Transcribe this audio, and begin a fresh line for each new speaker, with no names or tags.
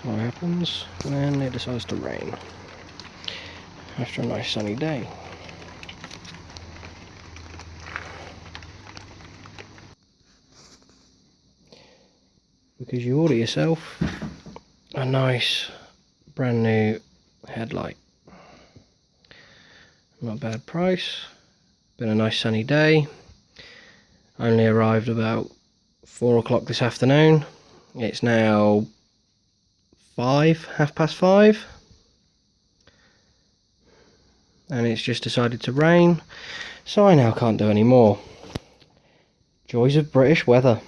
What happens when it decides to rain after a nice sunny day? Because you order yourself a nice brand new headlight. Not a bad price. Been a nice sunny day. Only arrived about 4 o'clock this afternoon. It's now 5:30, and it's just decided to rain, so I now can't do any more. Joys of British weather.